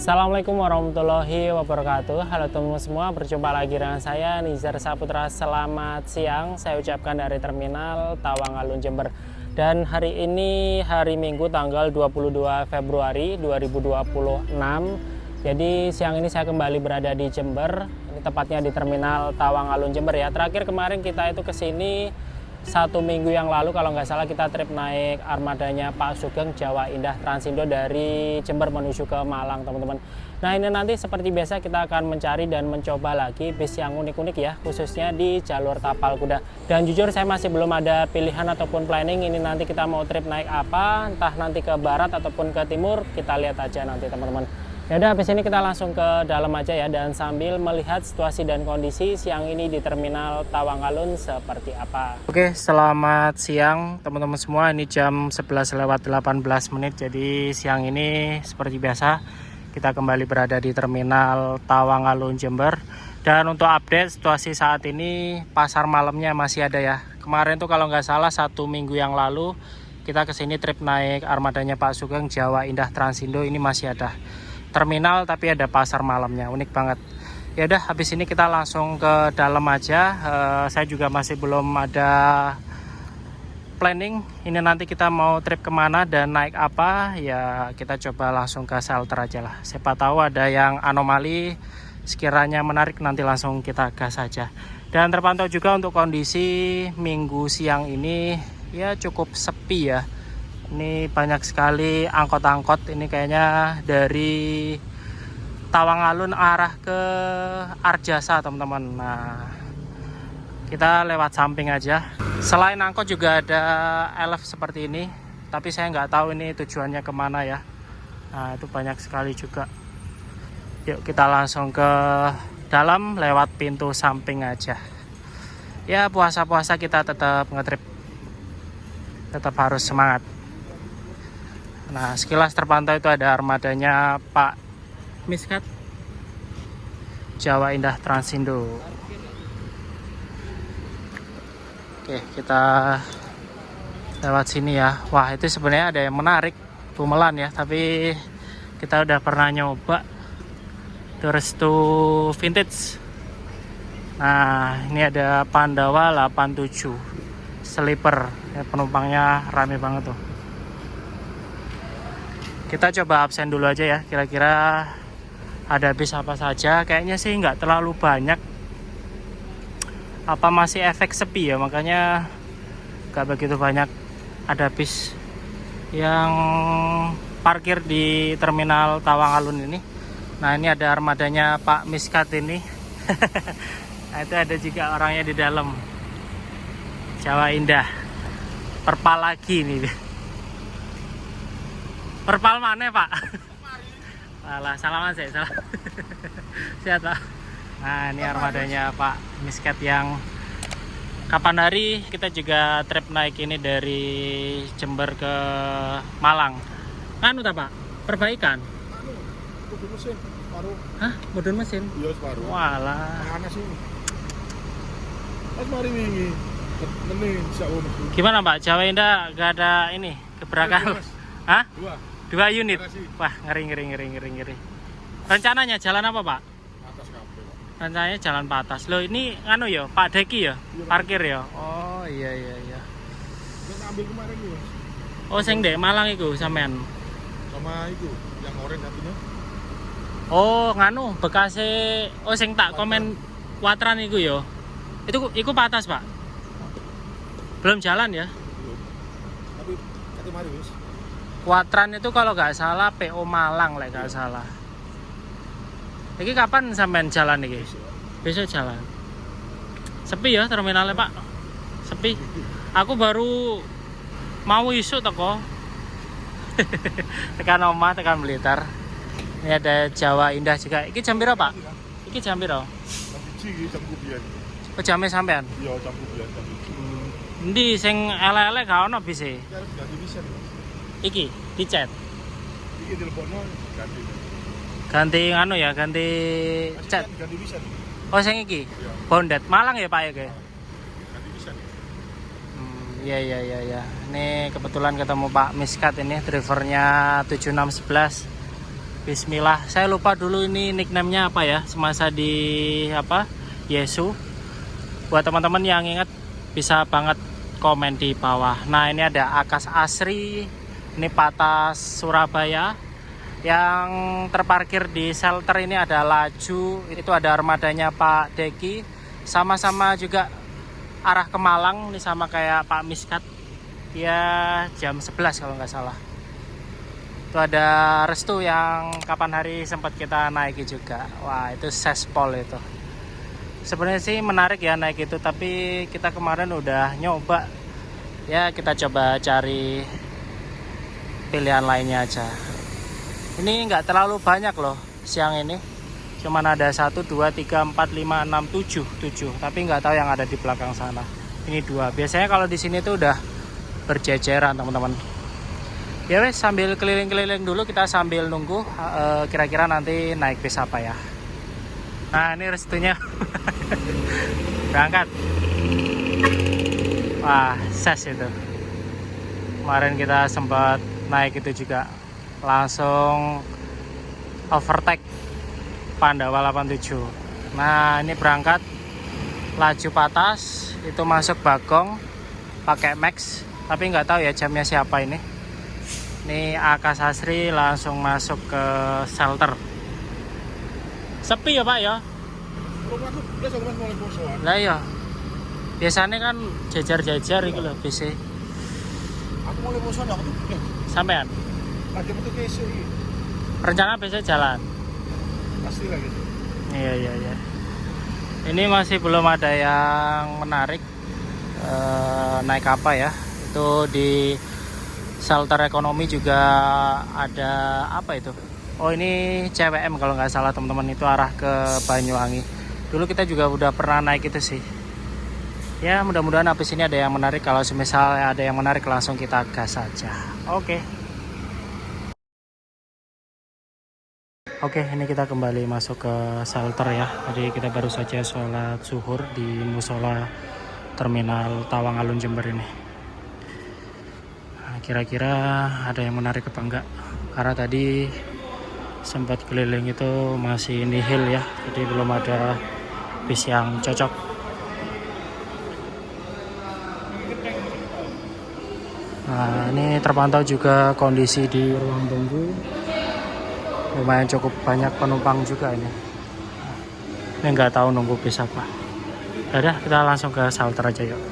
Assalamualaikum warahmatullahi wabarakatuh. Halo teman-teman semua, berjumpa lagi dengan saya Nizar Saputra. Selamat siang, saya ucapkan dari Terminal Tawang Alun Jember. Dan hari ini hari Minggu tanggal 22 Februari 2026. Jadi siang ini saya kembali berada di Jember. Ini tepatnya di Terminal Tawang Alun Jember ya. Terakhir kemarin kita itu kesini 1 minggu yang lalu kalau nggak salah, kita trip naik armadanya Pak Sugeng Jawa Indah Transindo dari Jember menuju ke Malang, teman-teman. Nah, ini nanti seperti biasa kita akan mencari dan mencoba lagi bis yang unik-unik ya, khususnya di jalur tapal kuda. Dan jujur saya masih belum ada pilihan ataupun planning ini nanti kita mau trip naik apa, entah nanti ke barat ataupun ke timur, kita lihat aja nanti, teman-teman. Ya udah, habis ini kita langsung ke dalam aja ya, dan sambil melihat situasi dan kondisi siang ini di Terminal Tawang Alun seperti apa. Oke, selamat siang teman-teman semua. Ini jam 11:18. Jadi siang ini seperti biasa kita kembali berada di Terminal Tawang Alun Jember. Dan untuk update situasi saat ini, pasar malamnya masih ada ya. Kemarin tuh kalau nggak salah 1 minggu yang lalu kita kesini trip naik armadanya Pak Sugeng Jawa Indah Transindo, ini masih ada terminal tapi ada pasar malamnya, unik banget. Ya udah, habis ini kita langsung ke dalam aja. Saya juga masih belum ada planning ini nanti kita mau trip kemana dan naik apa ya, kita coba langsung ke shelter aja lah. Siapa tahu ada yang anomali, sekiranya menarik nanti langsung kita gas aja. Dan terpantau juga untuk kondisi minggu siang ini ya cukup sepi ya. Ini banyak sekali angkot-angkot, ini kayaknya dari Tawang Alun arah ke Arjasa, teman-teman. Nah, kita lewat samping aja. Selain angkot juga ada elf seperti ini, tapi saya nggak tahu ini tujuannya kemana ya. Nah, itu banyak sekali juga. Yuk kita langsung ke dalam lewat pintu samping aja. Ya, puasa-puasa kita tetap ngetrip, tetap harus semangat. Nah, sekilas terpantau itu ada armadanya Pak Miskat Jawa Indah Transindo. Oke, kita lewat sini ya. Wah, itu sebenarnya ada yang menarik, Bumelan ya, tapi kita udah pernah nyoba. Terus tuh vintage. Nah, ini ada Pandawa 87 sleeper ya, penumpangnya rame banget tuh. Kita coba absen dulu aja ya, kira-kira ada bis apa saja. Kayaknya sih nggak terlalu banyak, apa masih efek sepi ya, makanya nggak begitu banyak ada bis yang parkir di Terminal Tawang Alun ini. Nah, ini ada armadanya Pak Miskat ini. Nah, itu ada juga orangnya di dalam, Jawa Indah. Perpal lagi nih. Perpal mana Pak? Alah, salaman sih, salah. Sehat Pak. Nah, ini armadanya Pak Miskat yang kapan hari kita juga trip naik ini dari Jember ke Malang. Anu tak Pak? Perbaikan? Mudun mesin, separuh. Hah? Mudun mesin? Iya, separuh. Walah. Panas ini. Pas mari wingi. Mending sak ono. Gimana Pak? Jawa Indah gak ada ini gebrakan? Hah? 2 unit. Wah, ngeri. Rencananya jalan apa Pak? Atas kabel. Rencananya jalan patas. Loh, ini anu ya, Pak Deki ya? Parkir ya? Oh, iya. Nek ambil kemarin nih, Mas. Oh, sing dek Malang iku sampean. Sama itu yang orange satunya. Oh, nganu bekase, oh sing tak komen Watran iku ya. Iku patas, Pak. Belum jalan ya? Belum. Tapi kate mari wis. Watran itu kalau nggak salah PO Malang lah, nggak salah. Iki kapan sampean jalan iki? Besok jalan. Sepi ya terminalnya Pak. Sepi. Aku baru mau isuk teko. Tekan omah, tekan Blitar. Ini ada Jawa Indah juga. Iki jam piro Pak? Iki jam piro? Jam kubian. Oh, jamnya sampean? Iya, jam kubian. Endi sing elek-elek gak ono bise? Harus ganti bisa. Iki dicet. Iki teleponno ganti. Ganti anu ya, ganti cat. Ganti bisa. Oh, sing iki. Iya. Bondet Malang ya Pak ya, Ge? Ganti bisa. Iya. Ini kebetulan ketemu Pak Miskat ini, drivernya 7611. Bismillah. Saya lupa dulu ini nickname-nya apa ya semasa di Yesu. Buat teman-teman yang ingat bisa banget komen di bawah. Nah, ini ada Akas Asri, ini Patas Surabaya. Yang terparkir di shelter ini ada Laju, itu ada armadanya Pak Deki. Sama-sama juga arah ke Malang, ini sama kayak Pak Miskat. Ya jam 11 kalau nggak salah. Itu ada Restu yang kapan hari sempat kita naiki juga. Wah, itu sespol itu. Sebenarnya sih menarik ya naik itu, tapi kita kemarin udah nyoba. Ya kita coba cari pilihan lainnya aja. Ini nggak terlalu banyak loh siang ini. Cuman ada 1, 2, 3, 4, 5, 6, 7. Tapi nggak tahu yang ada di belakang sana. Ini 2. Biasanya kalau di sini tuh udah berjejeran teman-teman. Ya wes, sambil keliling-keliling dulu kita sambil nunggu kira-kira nanti naik bis apa ya. Nah, ini Restunya berangkat. Wah, ses itu. Kemarin kita sempat naik itu juga. Langsung overtake Pandawa 87. Nah, ini berangkat Laju Patas, itu masuk Bagong pakai Max, tapi nggak tahu ya jamnya siapa ini. Ini Akas Asri langsung masuk ke shelter. Sepi ya Pak ya? Lah ya. Biasanya kan jajar-jajar gitu loh bis. Aku mulai bosan aku tuh. Sampean? Lagi metu ke isu iki. Rencana besok jalan. Pasti lah gitu. Iya. Ini masih belum ada yang menarik. Naik apa ya? Itu di shelter ekonomi juga ada apa itu? Oh, ini CWM kalau nggak salah teman-teman, itu arah ke Banyuwangi. Dulu kita juga udah pernah naik itu sih. Ya mudah-mudahan habis ini ada yang menarik. Kalau semisal ada yang menarik langsung kita gas saja. Oke, ini kita kembali masuk ke shelter ya. Jadi kita baru saja sholat zuhur di musola terminal Tawang Alun Jember ini. Nah, kira-kira ada yang menarik apa enggak? Karena tadi sempat keliling itu masih nihil ya. Jadi belum ada bis yang cocok. Nah, ini terpantau juga kondisi di ruang tunggu. Lumayan cukup banyak penumpang juga ini. Ini nggak tahu nunggu bis apa. Yaudah, kita langsung ke shelter aja yuk.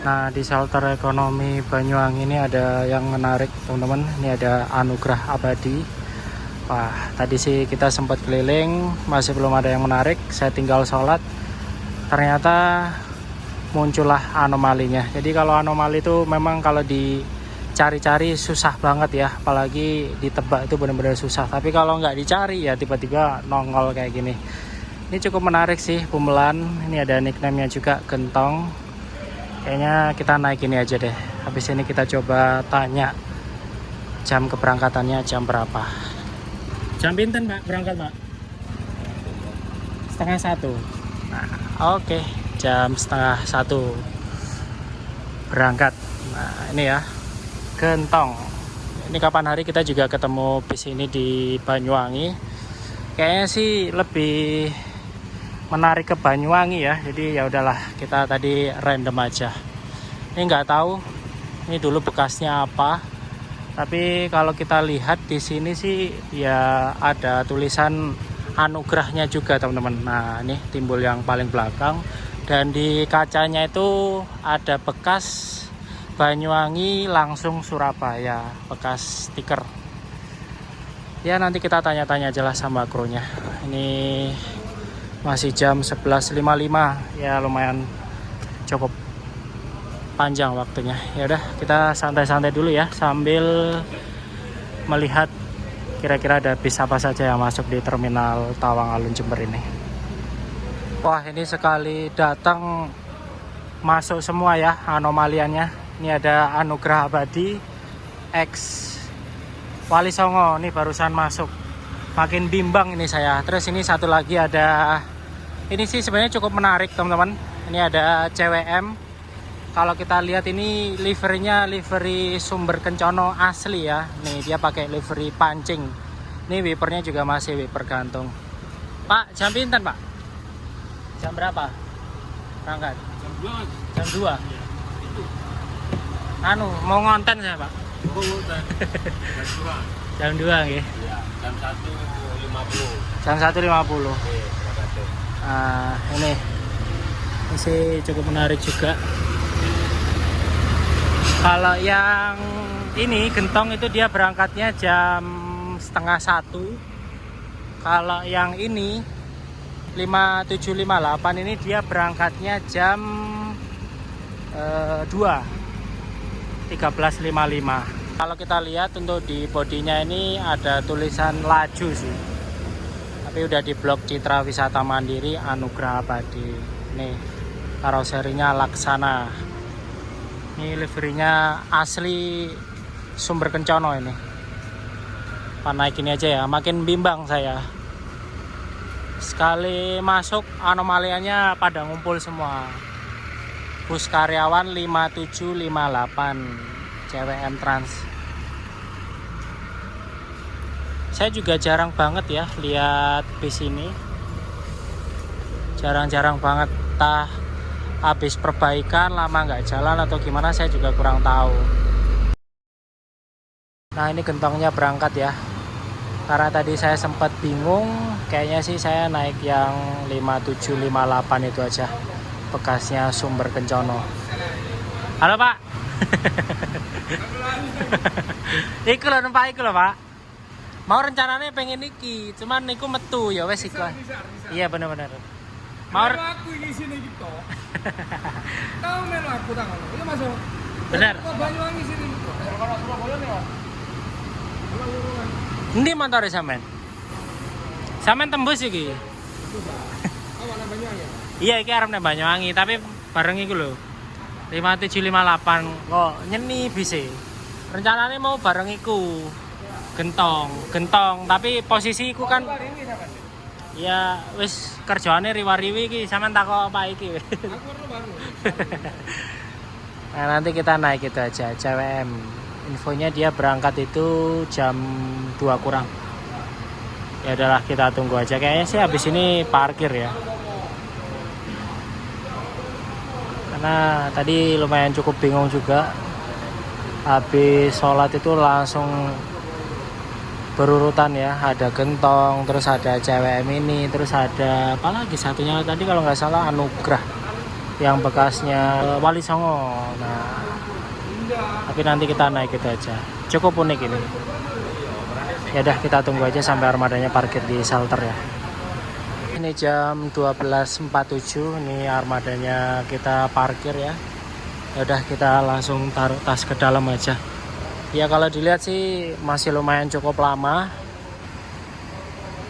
Nah, di shelter ekonomi Banyuwangi ini ada yang menarik teman-teman. Ini ada Anugerah Abadi. Wah, tadi sih kita sempat keliling, masih belum ada yang menarik. Saya tinggal sholat. Ternyata muncullah anomalinya. Jadi kalau anomali itu memang kalau dicari-cari susah banget ya, apalagi ditebak itu benar-benar susah. Tapi kalau nggak dicari ya tiba-tiba nongol kayak gini. Ini cukup menarik sih, Bumelan. Ini ada nickname-nya juga, Gentong. Kayaknya kita naik ini aja deh. Habis ini kita coba tanya jam keberangkatannya jam berapa. Jam pinten Pak berangkat Pak? 12:30. Nah, oke. Jam 12:30 berangkat. Nah, ini ya, Gentong. Ini kapan hari kita juga ketemu bis ini di Banyuwangi. Kayaknya sih lebih menarik ke Banyuwangi ya. Jadi ya udahlah, kita tadi random aja. Ini nggak tahu ini dulu bekasnya apa. Tapi kalau kita lihat di sini sih ya ada tulisan anugerahnya juga teman-teman. Nah, ini timbul yang paling belakang. Dan di kacanya itu ada bekas Banyuwangi langsung Surabaya, bekas stiker. Ya nanti kita tanya-tanya jelas sama krunya. Ini masih jam 11.55, ya lumayan cukup panjang waktunya. Ya udah, kita santai-santai dulu ya sambil melihat kira-kira ada bis apa saja yang masuk di terminal Tawang Alun Jember ini. Wah, ini sekali datang masuk semua ya anomaliannya. Ini ada Anugerah Abadi X Wali Songo, ini barusan masuk. Makin bimbang ini saya. Terus ini satu lagi ada, ini sih sebenarnya cukup menarik teman-teman. Ini ada CWM. Kalau kita lihat ini liverynya livery Sumber Kencono asli ya. Nih dia pakai livery pancing. Ini wipernya juga masih wiper gantung. Pak, jam pinten Pak? Jam berapa? Berangkat? Jam 2 Mas. Jam 2? Iya. Itu. Anu, mau ngonten saya Pak? Oh, udah. Jam 2. Jam 2 nggih. Iya, jam 1.50. Jam 1.50. Oke, terima kasih. Nah, ini masih cukup menarik juga. Kalau yang ini gentong itu dia berangkatnya jam setengah 1. Kalau yang ini 5758 ini dia berangkatnya jam 13.55. Kalau kita lihat untuk di bodinya ini ada tulisan laju sih, tapi udah di blok Citra Wisata Mandiri Anugrah Abadi. Nih karoserinya Laksana. Ini liverinya asli Sumber Kencono ini. Pak naik ini aja ya, makin bimbang saya. Sekali masuk anomalianya pada ngumpul semua. Bus karyawan 5758 CWM Trans. Saya juga jarang banget ya lihat bis ini. Jarang-jarang banget, entah habis perbaikan lama nggak jalan atau gimana, saya juga kurang tahu. Nah ini gentongnya berangkat ya, karena tadi saya sempat bingung, kayaknya sih saya naik yang 5758 itu aja, bekasnya Sumber Kencono. Halo Pak. Iku lho numpak iku lho Pak. Mau rencananya pengen iki, cuman niku metu ya wes iku. Iya bener-bener. Mau aku ini sini gitu. Tahu melu aku tak ngono. Iya masuk. bener. Kok Banyuwangi sini gitu. Kalau Surabaya nih, Mas. Endi montore sampean? Sampean tembus iki. Awak nang Banyuwangi. Iya iki arep nang Banyuwangi, tapi bareng iku lho. 5758 kok nyeni bise. Rencananya mau bareng iku. Gentong, tapi posisi iku kan ya wis kerjaane riwa-riwi iki, sampean takok apa iki. Aku baru. Nah, nanti kita naik itu aja CWM. Infonya dia berangkat itu jam 2 kurang. Ya udahlah kita tunggu aja. Kayaknya sih habis ini parkir ya. Karena tadi lumayan cukup bingung juga. Habis sholat itu langsung berurutan ya, ada gentong, terus ada CWM ini, terus ada apa lagi satunya tadi kalau nggak salah Anugrah yang bekasnya Wali Songo. Nah, tapi nanti kita naik itu aja, cukup unik ini. Ya udah kita tunggu aja sampai armadanya parkir di shelter ya. Ini jam 12.47, ini armadanya kita parkir ya. Ya udah kita langsung taruh tas ke dalam aja. Ya kalau dilihat sih masih lumayan cukup lama,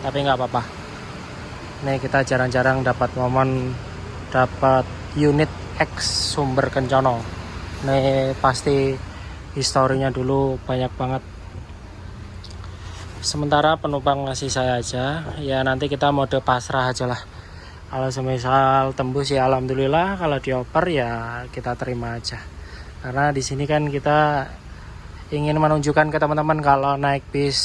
tapi nggak apa-apa. Nih kita jarang-jarang dapat momen dapat unit X Sumber Kencono. Nih pasti historinya dulu banyak banget. Sementara penumpang ngasih saya aja, ya nanti kita mode pasrah aja lah. Kalau semisal tembus ya alhamdulillah, kalau dioper ya kita terima aja. Karena di sini kan kita ingin menunjukkan ke teman-teman kalau naik bis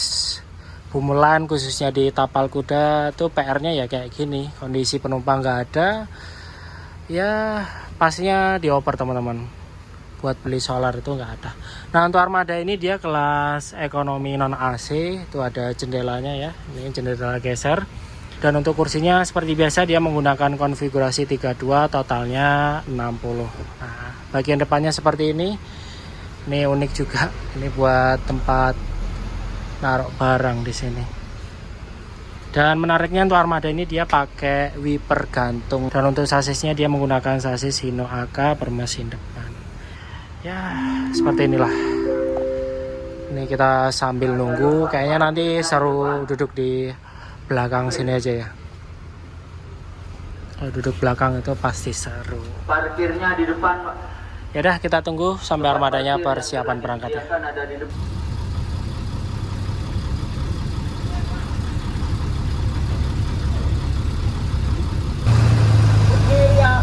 Bumulan khususnya di Tapal Kuda tuh PR-nya ya kayak gini, kondisi penumpang nggak ada ya pastinya dioper teman-teman. Buat beli solar itu nggak ada. Nah untuk armada ini dia kelas ekonomi non AC, itu ada jendelanya ya, ini jendela geser. Dan untuk kursinya seperti biasa dia menggunakan konfigurasi 32, totalnya 60. Nah bagian depannya seperti ini. Ini unik juga, ini buat tempat naruh barang di sini. Dan menariknya untuk armada ini dia pakai wiper gantung. Dan untuk sasisnya dia menggunakan sasis Hino AK bermesin depan. Ya seperti inilah. Ini kita sambil nunggu, kayaknya nanti seru duduk di belakang sini aja ya. Kalau duduk belakang itu pasti seru. Parkirnya di depan, Pak. Ya udah kita tunggu sampai armadanya persiapan berangkat ya. Ada di depan.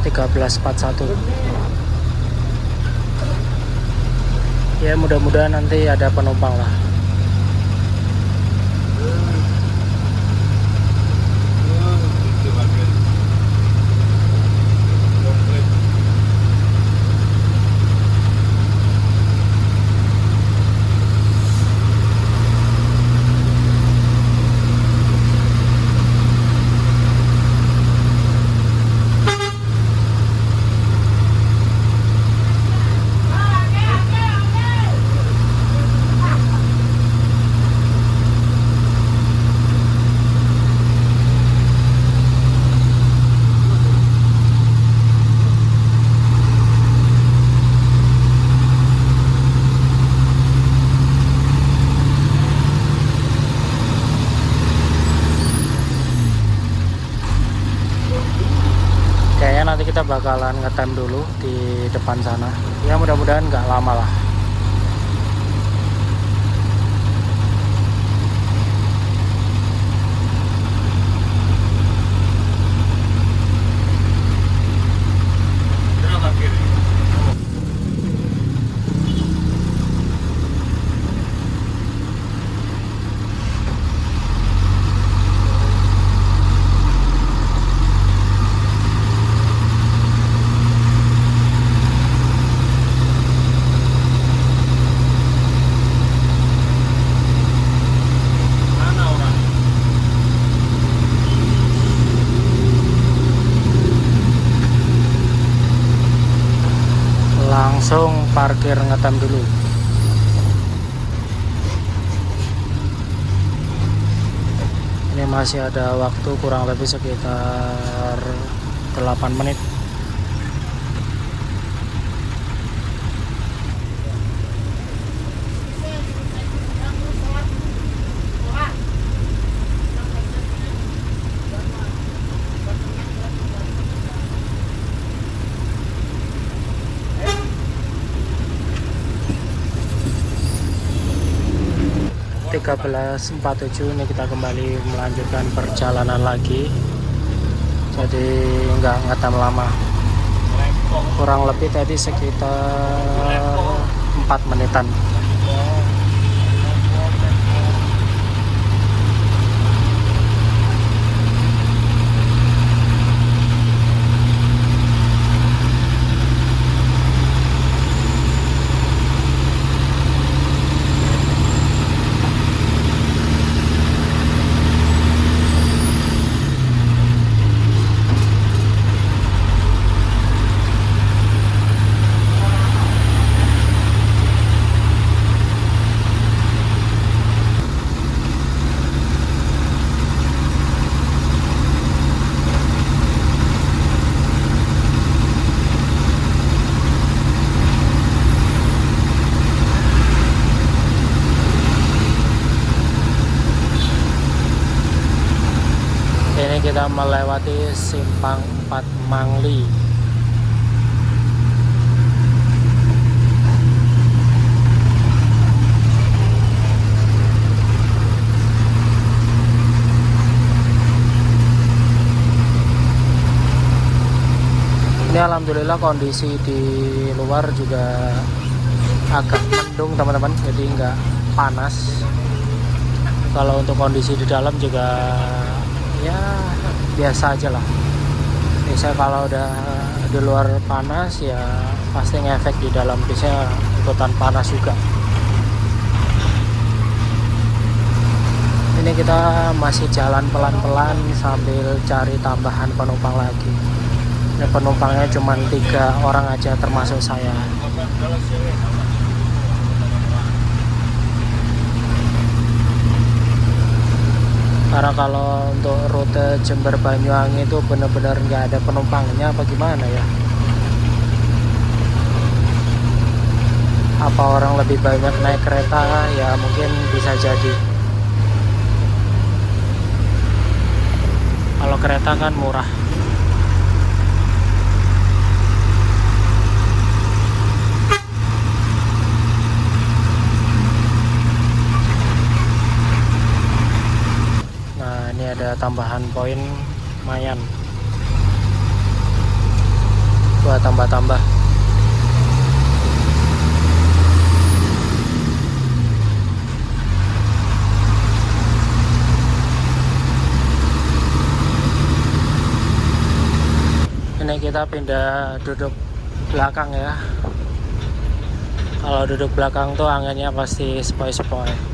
13.41. Ya mudah-mudahan nanti ada penumpang lah. bakalan ngetem dulu di depan sana. Ya mudah-mudahan nggak lama lah. Belok kiri. Mana orang? Langsung parkir ngetem dulu. Ini masih ada waktu kurang lebih sekitar 8 menit. ini kita kembali melanjutkan perjalanan lagi. Jadi nggak ngetem lama, kurang lebih tadi sekitar 4 menitan. Ini kita melewati Simpang 4 Mangli. Ini alhamdulillah kondisi di luar juga agak mendung teman-teman, jadi nggak panas. Kalau untuk kondisi di dalam juga ya biasa aja lah. Biasa kalau udah di luar panas ya pasti ngefek di dalam, bisa ikutan panas juga. Ini kita masih jalan pelan-pelan sambil cari tambahan penumpang lagi. Ini penumpangnya cuma 3 orang aja termasuk saya. Karena kalau untuk rute Jember Banyuwangi itu benar-benar nggak ada penumpangnya, apa gimana ya? Apa orang lebih banyak naik kereta? Ya mungkin bisa jadi. Kalau kereta kan murah. Ini ada tambahan poin lumayan buat tambah-tambah. Ini kita pindah duduk belakang ya. Kalau duduk belakang tuh anginnya pasti sepoi-sepoi.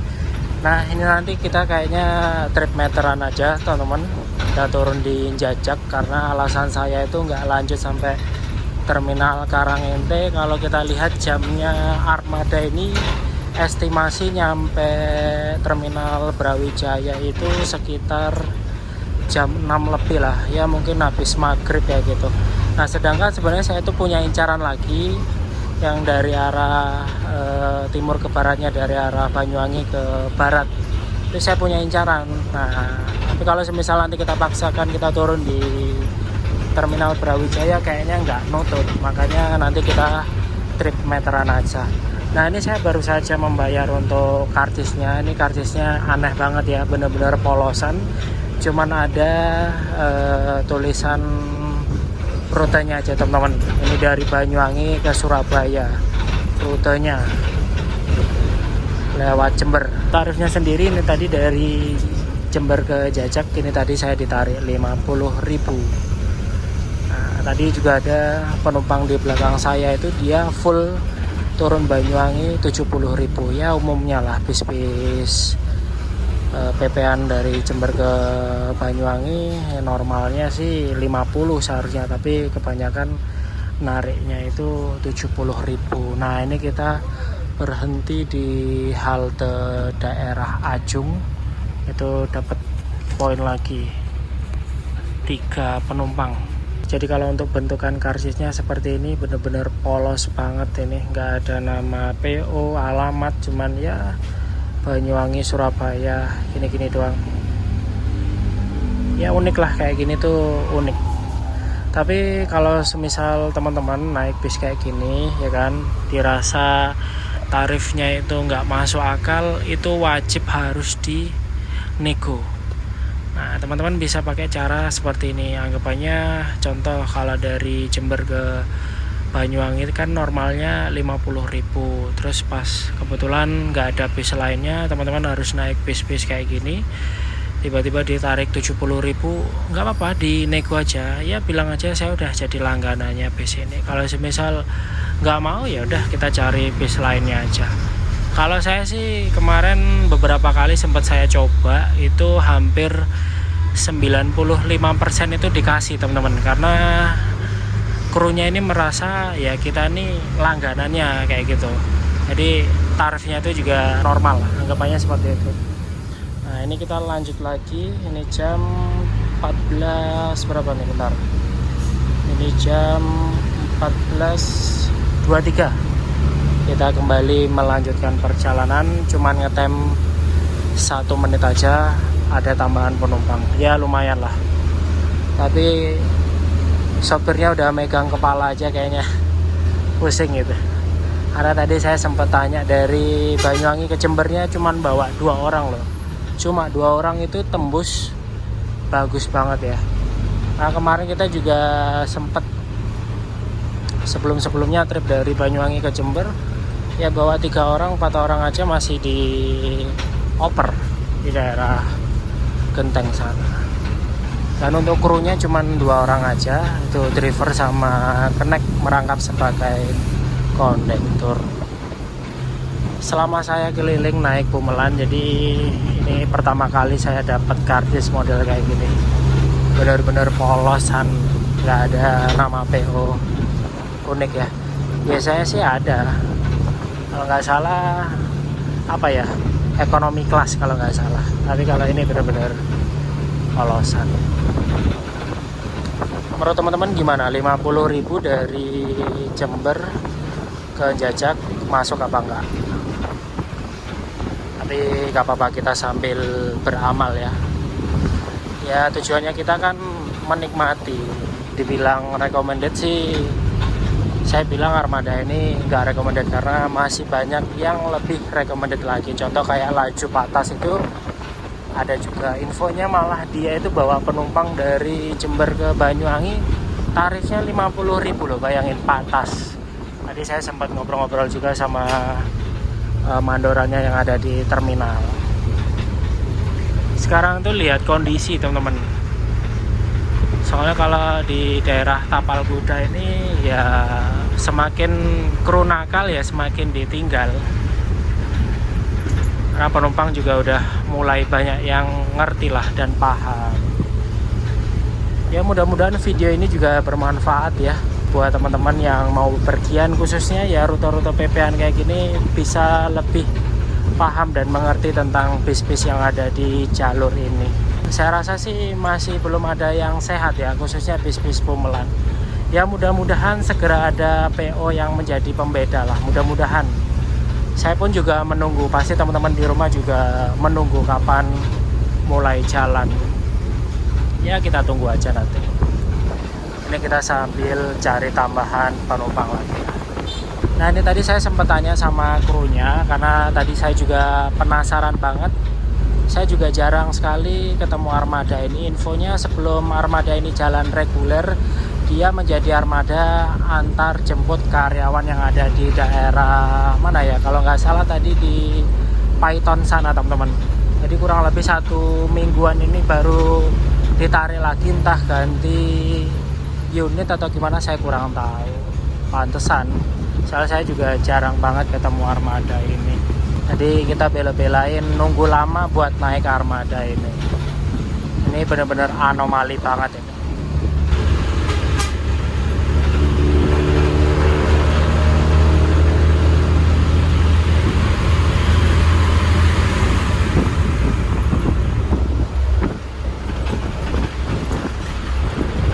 Nah ini nanti kita kayaknya trip meteran aja teman-teman. Kita turun di Jajak karena alasan saya itu nggak lanjut sampai terminal Karangente. Kalau kita lihat jamnya armada ini estimasi nyampe terminal Brawijaya itu sekitar jam 6 lebih lah ya, mungkin habis maghrib ya gitu. Nah sedangkan sebenarnya saya itu punya incaran lagi yang dari arah timur ke baratnya, dari arah Banyuwangi ke barat itu saya punya incaran. Nah tapi kalau semisal nanti kita paksakan kita turun di Terminal Brawijaya kayaknya nggak nutup, makanya nanti kita trip meteran aja. Nah ini saya baru saja membayar untuk karcisnya. Ini karcisnya aneh banget ya, bener-bener polosan, cuman ada tulisan rutenya aja teman-teman. Ini dari Banyuwangi ke Surabaya rutenya lewat Jember. Tarifnya sendiri ini tadi dari Jember ke Jajak, ini tadi saya ditarik 50.000. Nah, tadi juga ada penumpang di belakang saya itu dia full turun Banyuwangi 70.000. Ya umumnya lah bis-bis PP-an dari Jember ke Banyuwangi normalnya sih 50 seharusnya, tapi kebanyakan nariknya itu 70.000. Nah ini kita berhenti di halte daerah Ajung, itu dapat poin lagi 3 penumpang. Jadi kalau untuk bentukan karsisnya seperti ini bener-bener polos banget, ini nggak ada nama PO, alamat, cuman ya Banyuwangi, Surabaya, gini-gini doang. Ya unik lah, kayak gini tuh unik. Tapi kalau semisal teman-teman naik bis kayak gini ya kan, dirasa tarifnya itu nggak masuk akal, itu wajib harus dinego. Nah teman-teman bisa pakai cara seperti ini. Anggapannya contoh kalau dari Jember ke Banyuwangi kan normalnya 50.000, terus pas kebetulan nggak ada bis lainnya, teman-teman harus naik bis-bis kayak gini, tiba-tiba ditarik 70.000, nggak apa-apa, dinego aja. Ya bilang aja saya udah jadi langganannya bis ini. Kalau semisal nggak mau ya udah kita cari bis lainnya aja. Kalau saya sih kemarin beberapa kali sempat saya coba, itu hampir 95% itu dikasih teman-teman, karena krunya ini merasa ya kita ini langganannya kayak gitu. Jadi tarifnya itu juga normal, anggapannya seperti itu. Nah ini kita lanjut lagi, ini jam 14 berapa nih, bentar. Ini jam 14.23. Kita kembali melanjutkan perjalanan, cuman ngetem 1 menit aja, ada tambahan penumpang. Ya lumayan lah. Tapi sopirnya udah megang kepala aja kayaknya, pusing gitu. Karena tadi saya sempat tanya, dari Banyuwangi ke Jembernya cuman bawa 2 orang loh. Cuma 2 orang itu tembus bagus banget ya. Nah kemarin kita juga sempat sebelum-sebelumnya trip dari Banyuwangi ke Jember ya bawa 3 orang, 4 orang aja masih di oper di daerah Genteng sana. Dan untuk krunya cuma 2 orang aja, itu driver sama kenek merangkap sebagai kondektur. Selama saya keliling naik Bumelan, jadi ini pertama kali saya dapat karcis model kayak gini. Benar-benar polosan, nggak ada nama PO, unik ya. Biasanya sih ada, kalau nggak salah apa ya, ekonomi kelas kalau nggak salah. Tapi kalau ini benar-benar polosan. Menurut teman-teman gimana? 50.000 dari Jember ke Jajak masuk apa enggak? Tapi gak apa-apa, kita sambil beramal ya. Ya tujuannya kita kan menikmati. Dibilang recommended sih, saya bilang Armada ini gak recommended karena masih banyak yang lebih recommended lagi. Contoh kayak laju patas itu ada juga infonya, malah dia itu bawa penumpang dari Jember ke Banyuwangi tarifnya 50.000 loh, bayangin, patas. Tadi saya sempat ngobrol-ngobrol juga sama mandorannya yang ada di terminal. Sekarang tuh lihat kondisi teman-teman, soalnya kalau di daerah Tapal Kuda ini ya semakin kru nakal ya semakin ditinggal. Karena penumpang juga udah mulai banyak yang ngerti lah dan paham. Ya mudah-mudahan video ini juga bermanfaat ya buat teman-teman yang mau bepergian, khususnya ya rute-rute PP-an kayak gini, bisa lebih paham dan mengerti tentang bis-bis yang ada di jalur ini. Saya rasa sih masih belum ada yang sehat ya, khususnya bis-bis Bumelan. Ya mudah-mudahan segera ada PO yang menjadi pembeda lah, mudah-mudahan. Saya pun juga menunggu, pasti teman-teman di rumah juga menunggu kapan mulai jalan. Ya kita tunggu aja nanti. Ini kita sambil cari tambahan penumpang lagi. Nah ini tadi saya sempat tanya sama krunya, karena tadi saya juga penasaran banget. Saya juga jarang sekali ketemu armada ini. Infonya sebelum armada ini jalan reguler, dia menjadi armada antar jemput karyawan yang ada di daerah mana ya, kalau nggak salah tadi di Python sana teman-teman. Jadi kurang lebih 1 mingguan ini baru ditarik lagi, entah ganti unit atau gimana saya kurang tahu. Pantesan, soalnya saya juga jarang banget ketemu armada ini. Jadi kita bela-belain nunggu lama buat naik armada ini. Ini benar-benar anomali banget ini.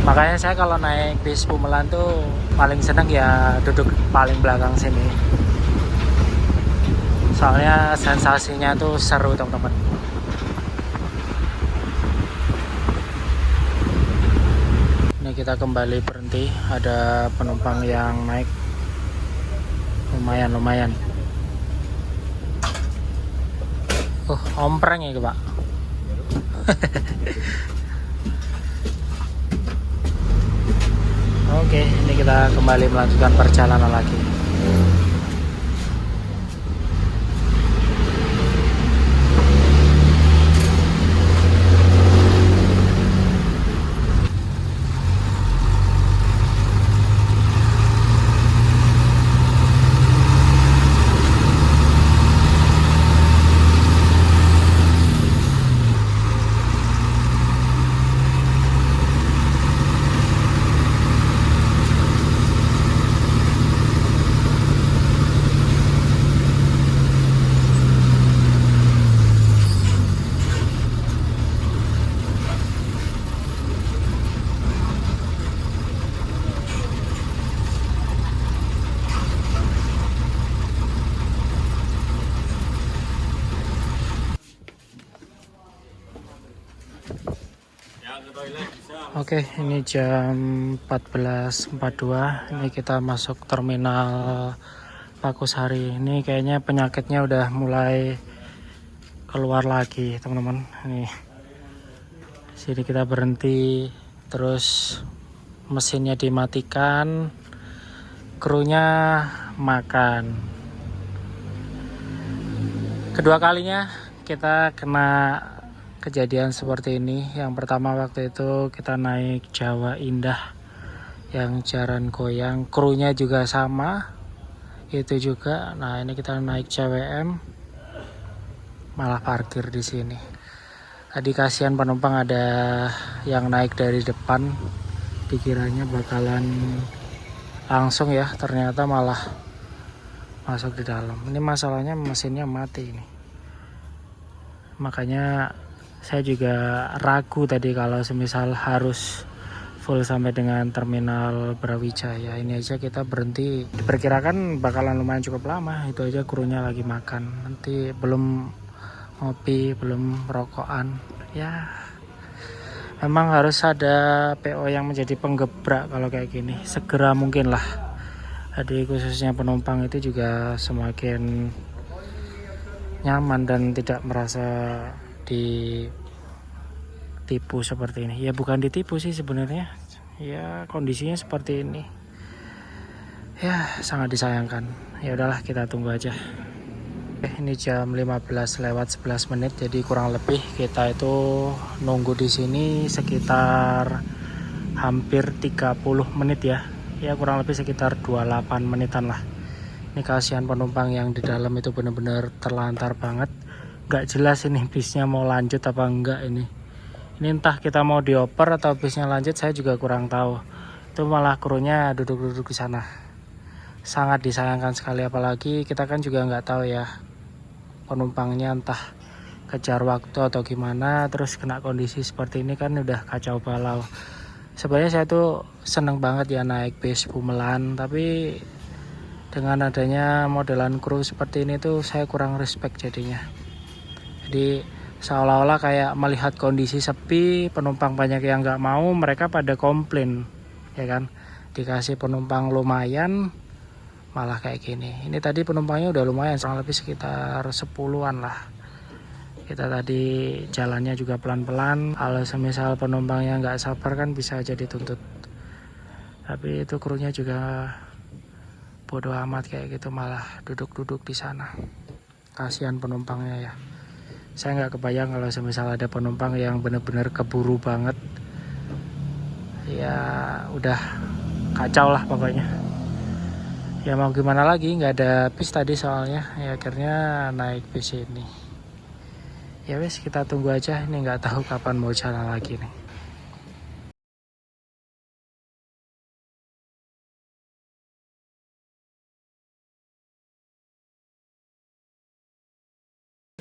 Makanya saya kalau naik bis Pumelan tuh paling seneng ya duduk paling belakang sini. Soalnya sensasinya tuh seru teman-teman. Ini kita kembali berhenti, ada penumpang yang naik. Lumayan. Ompreng ya Pak. Oke, ini kita kembali melanjutkan perjalanan lagi. Oke, ini jam 14.42. Ini kita masuk terminal Pakusari. Ini kayaknya penyakitnya udah mulai keluar lagi, teman-teman. Nih, sini kita berhenti, terus mesinnya dimatikan, krunya makan. Kedua kalinya kita kena kejadian seperti ini. Yang pertama waktu itu kita naik Jawa Indah yang jalan goyang, krunya juga sama itu juga. Nah ini kita naik CWM malah parkir di sini. Tadi kasihan penumpang, ada yang naik dari depan, dikiranya bakalan langsung ya, ternyata malah masuk di dalam. Ini masalahnya mesinnya mati ini, makanya saya juga ragu tadi kalau semisal harus full sampai dengan terminal Brawijaya. Ini aja kita berhenti, diperkirakan bakalan lumayan cukup lama. Itu aja krunya lagi makan, nanti belum ngopi, belum rokokan. Ya memang harus ada PO yang menjadi penggebrak kalau kayak gini, segera mungkin lah. Jadi khususnya penumpang itu juga semakin nyaman dan tidak merasa ditipu seperti ini. Ya bukan ditipu sih sebenarnya, ya kondisinya seperti ini, ya sangat disayangkan. Ya udahlah, kita tunggu aja. Ini jam 15:11, jadi kurang lebih kita itu nunggu di sini sekitar hampir 30 menit ya. Ya kurang lebih sekitar 28 menitan lah. Ini kasihan penumpang yang di dalam itu benar-benar terlantar banget. Gak jelas ini bisnya mau lanjut apa enggak ini. Ini entah kita mau dioper atau bisnya lanjut, saya juga kurang tahu. Itu malah krunya duduk-duduk di sana. Sangat disayangkan sekali, apalagi kita kan juga nggak tahu ya penumpangnya, entah kejar waktu atau gimana, terus kena kondisi seperti ini kan udah kacau balau. Sebenarnya saya tuh seneng banget ya naik bis Pumelan, tapi dengan adanya modelan kru seperti ini tuh saya kurang respect jadinya. Jadi seolah-olah kayak melihat kondisi sepi, penumpang banyak yang nggak mau, mereka pada komplain. ya kan, dikasih penumpang lumayan malah kayak gini. Ini tadi penumpangnya udah lumayan, kurang lebih sekitar 10-an lah. Kita tadi jalannya juga pelan-pelan, kalau semisal penumpangnya nggak sabar kan bisa jadi tuntut. Tapi itu krunya juga bodoh amat kayak gitu, malah duduk-duduk di sana. Kasihan penumpangnya ya. Saya nggak kebayang kalau semisal ada penumpang yang bener-bener keburu banget, ya udah kacau lah pokoknya. Ya mau gimana lagi, nggak ada bis tadi soalnya, ya akhirnya naik bis ini. Ya wes, kita tunggu aja, ini nggak tahu kapan mau jalan lagi nih.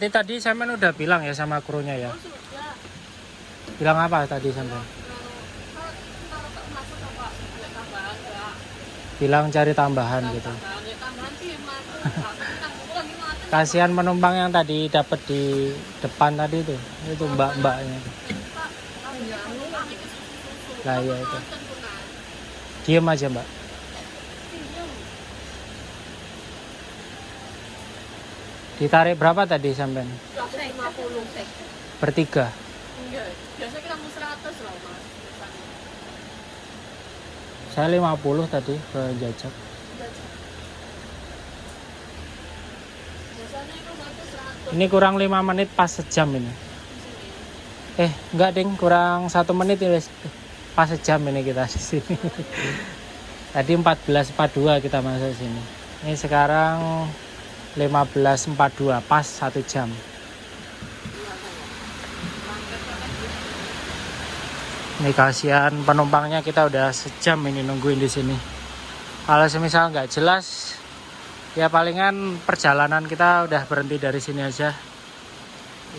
Ini tadi Samen udah bilang ya sama krunya ya. Bilang apa tadi Samen? Bilang cari tambahan gitu. Kasihan penumpang yang tadi dapat di depan tadi itu mbak-mbaknya. Lah ya itu. Diam aja mbak. Ditarik berapa tadi sampean? 50. Bertiga? Enggak, biasa kita mau 100 loh mas. Saya 50 tadi ke Jajak. Biasanya itu 100. Ini kurang 5 menit pas sejam ini. Enggak ding, kurang 1 menit ini pas sejam ini kita di sini. Tadi 14.42 kita masuk sini. Ini sekarang 15.42 pas 1 jam. Ini kasihan penumpangnya, kita udah sejam ini nungguin di sini. Kalau semisal nggak jelas, ya palingan perjalanan kita udah berhenti dari sini aja.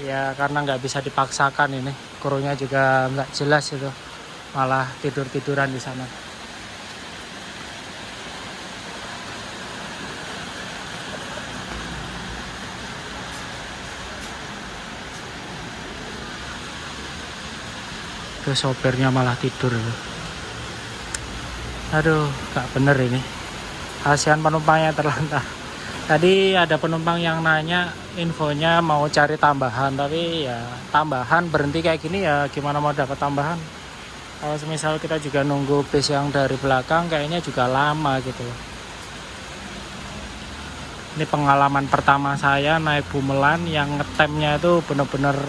Ya karena nggak bisa dipaksakan ini, krunya juga nggak jelas itu, malah tidur-tiduran di sana. Terus sopirnya malah tidur. Aduh, gak bener ini. Kasihan penumpangnya terlantar. Tadi ada penumpang yang nanya infonya mau cari tambahan, tapi ya tambahan berhenti kayak gini ya gimana mau dapat tambahan. Kalau misal kita juga nunggu bis yang dari belakang kayaknya juga lama gitu. Ini pengalaman pertama saya naik Bumelan yang ngetemnya itu bener-bener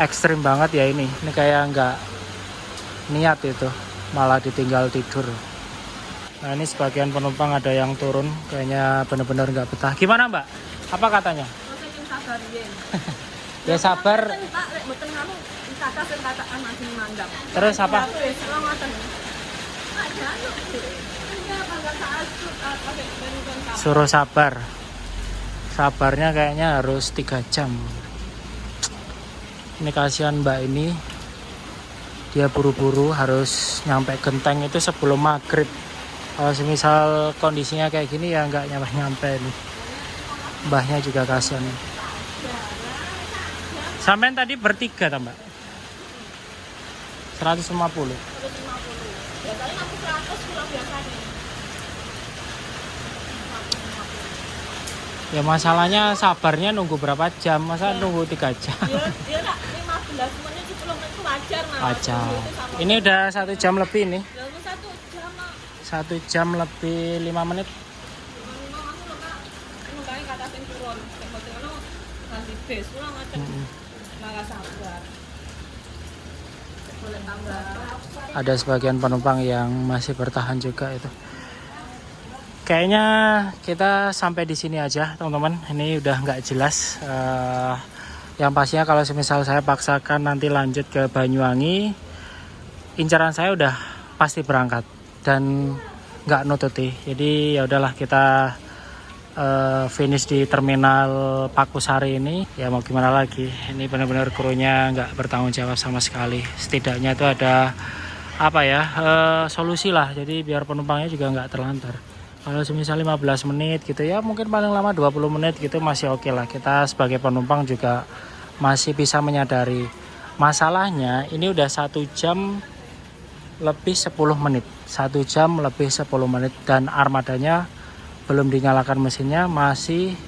ekstrim banget ya ini. Ini kayak nggak niat itu, malah ditinggal tidur. Nah ini sebagian penumpang ada yang turun, kayaknya bener-bener nggak betah. Gimana mbak? Apa katanya? Ya sabar. Terus apa? Suruh sabar. Sabarnya kayaknya harus 3 jam. Ini kasihan mbak ini, dia buru-buru harus nyampe Genteng itu sebelum maghrib. Kalau semisal kondisinya kayak gini ya nggak nyampe nih. Mbahnya juga kasihan. Sampean tadi bertiga tak mbak? 150. Biasanya aku 100 pulang biasanya. Ya masalahnya sabarnya nunggu berapa jam, masa nunggu 3 jam? Dia nak 15 menit 10 menit itu wajar mas. Wajar. Ini udah 1 jam lebih nih. 1 jam 1 jam lebih 5 menit. Ada sebagian penumpang yang masih bertahan juga itu. Kayaknya kita sampai di sini aja teman-teman. Ini udah nggak jelas. Yang pastinya kalau semisal saya paksakan nanti lanjut ke Banyuwangi, incaran saya udah pasti berangkat dan nggak nututi. Jadi ya udahlah kita finish di terminal Pakusari ini. Ya mau gimana lagi? Ini benar-benar krunya nggak bertanggung jawab sama sekali. Setidaknya itu ada solusi lah. Jadi biar penumpangnya juga nggak terlantar. Kalau semisal 15 menit gitu ya mungkin paling lama 20 menit gitu masih oke lah. Kita sebagai penumpang juga masih bisa menyadari. Masalahnya ini udah 1 jam lebih 10 menit, 1 jam lebih 10 menit, dan armadanya belum dinyalakan mesinnya, masih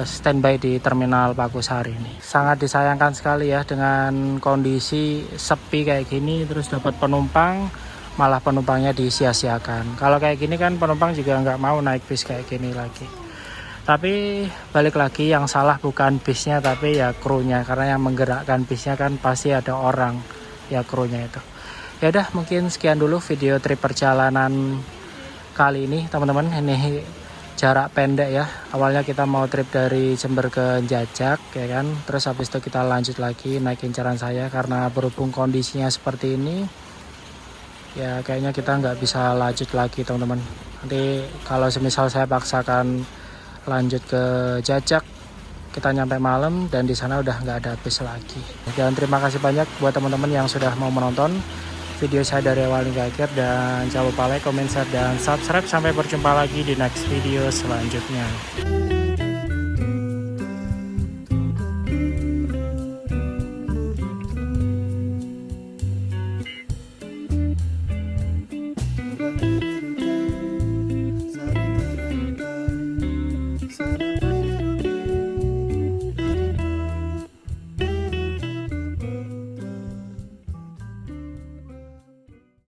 standby di terminal Pakusari ini. Sangat disayangkan sekali ya dengan kondisi sepi kayak gini, terus dapat penumpang malah penumpangnya disia-siakan. Kalau kayak gini kan penumpang juga nggak mau naik bis kayak gini lagi. Tapi balik lagi, yang salah bukan bisnya tapi ya krunya, karena yang menggerakkan bisnya kan pasti ada orang, ya krunya itu. Ya udah, mungkin sekian dulu video trip perjalanan kali ini teman-teman. Ini jarak pendek ya. Awalnya kita mau trip dari Jember ke Jajak ya kan, terus habis itu kita lanjut lagi naik incaran saya, karena berhubung kondisinya seperti ini ya kayaknya kita nggak bisa lanjut lagi teman-teman. Nanti kalau semisal saya paksakan lanjut ke Jajak, kita nyampe malam dan di sana udah nggak ada bis lagi. Dan terima kasih banyak buat teman-teman yang sudah mau menonton video saya dari awal hingga akhir, dan jangan lupa like, comment, share, dan subscribe. Sampai berjumpa lagi di next video selanjutnya.